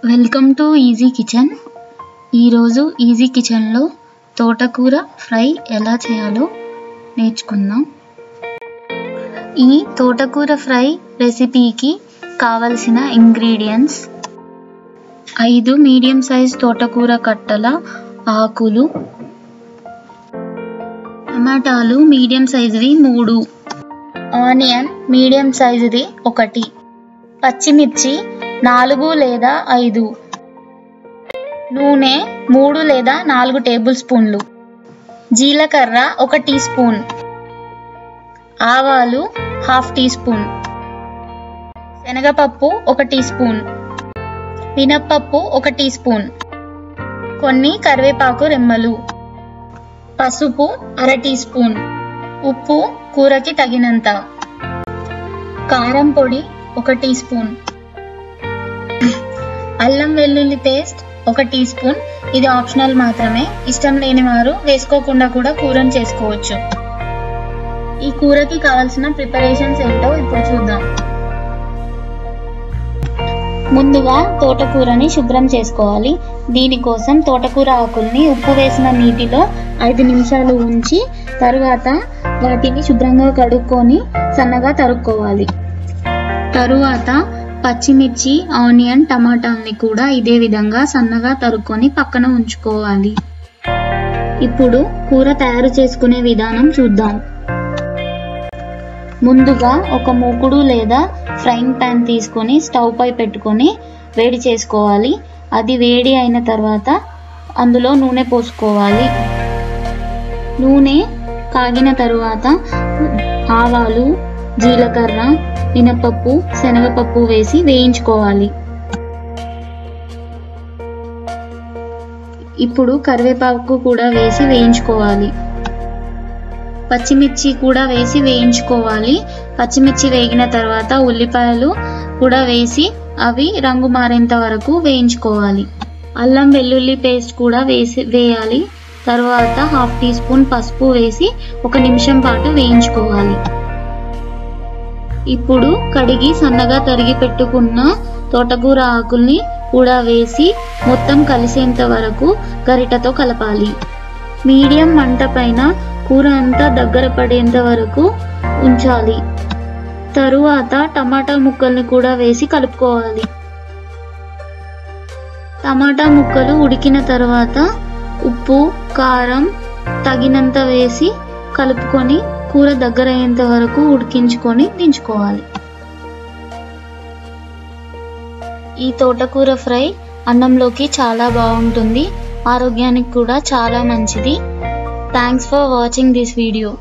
Welcome to easy kitchen. ఈరోజు easy కిచెన్లో తోటకూర ఫ్రై ఎలా చేయాలో నేర్చుకుందాం. ఈ తోటకూర ఫ్రై రెసిపీకి కావలసిన ఇంగ్రీడియంట్స్: 5 మీడియం సైజ్ తోటకూర కట్టల ఆకులు, టమాటాలు మీడియం సైజువి 3, ఆనియన్ మీడియం సైజుది 1, పచ్చిమిర్చి 4 లేదా 5, నూనె 3 లేదా 4 టేబుల్ స్పూన్లు, జీలకర్ర 1 టీ స్పూన్, ఆవాలు 1/2 టీ స్పూన్, శనగపప్పు 1 టీ స్పూన్, మినప్పప్పు 1 టీ స్పూన్, కొన్ని కరివేపాకు రెమ్మలు, పసుపు 1/2 టీ స్పూన్, ఉప్పు కూరకి తగినంత, కారం పొడి 1 టీ స్పూన్, అల్లం వెల్లుల్లి పేస్ట్ 1 టీ స్పూన్. ఇది ఆప్షనల్ మాత్రమే, ఇష్టం లేని వారు వేసుకోకుండా కూడా కూరను చేసుకోవచ్చు. ఈ కూరకి కావాల్సిన ప్రిపరేషన్స్ ఏంటో ఇప్పుడు చూద్దాం. ముందుగా తోటకూరని శుభ్రం చేసుకోవాలి. దీనికోసం తోటకూర ఆకుల్ని ఉప్పు వేసిన నీటిలో 5 నిమిషాలు ఉంచి తరువాత వాటిని శుభ్రంగా కడుక్కొని సన్నగా తరుక్కోవాలి. తరువాత పచ్చిమిర్చి, ఆనియన్, టమాటాల్ని కూడా ఇదే విధంగా సన్నగా తరుక్కొని పక్కన ఉంచుకోవాలి. ఇప్పుడు కూర తయారు చేసుకునే విధానం చూద్దాం. ముందుగా ఒక మూకుడు లేదా ఫ్రైయింగ్ ప్యాన్ తీసుకొని స్టవ్ పై పెట్టుకొని వేడి చేసుకోవాలి. అది వేడి అయిన తర్వాత అందులో నూనె పోసుకోవాలి. నూనె కాగిన తరువాత ఆవాలు, జీలకర్ర, మినపప్పు, శనగపప్పు వేసి వేయించుకోవాలి. ఇప్పుడు కరివేపాకు కూడా వేసి వేయించుకోవాలి. పచ్చిమిర్చి కూడా వేసి వేయించుకోవాలి. పచ్చిమిర్చి వేగిన తర్వాత ఉల్లిపాయలు కూడా వేసి అవి రంగు మారేంత వరకు వేయించుకోవాలి. అల్లం వెల్లుల్లి పేస్ట్ కూడా వేయాలి. తర్వాత 1/2 టీ స్పూన్ పసుపు వేసి 1 నిమిషం పాటు వేయించుకోవాలి. ఇప్పుడు కడిగి సన్నగా తరిగి పెట్టుకున్న తోటకూర ఆకుల్ని కూడా వేసి మొత్తం కలిసేంత వరకు గరిటతో కలపాలి. మీడియం మంట పైన కూర అంతా దగ్గర పడేంత వరకు ఉంచాలి. తరువాత టమాటా ముక్కల్ని కూడా వేసి కలుపుకోవాలి. టమాటా ముక్కలు ఉడికిన తర్వాత ఉప్పు, కారం తగినంత వేసి కలుపుకొని కూర దగ్గర అయ్యేంత వరకు ఉడికించుకొని దించుకోవాలి. ఈ తోటకూర ఫ్రై అన్నంలోకి చాలా బాగుంటుంది. ఆరోగ్యానికి కూడా చాలా మంచిది. Thanks for watching this video.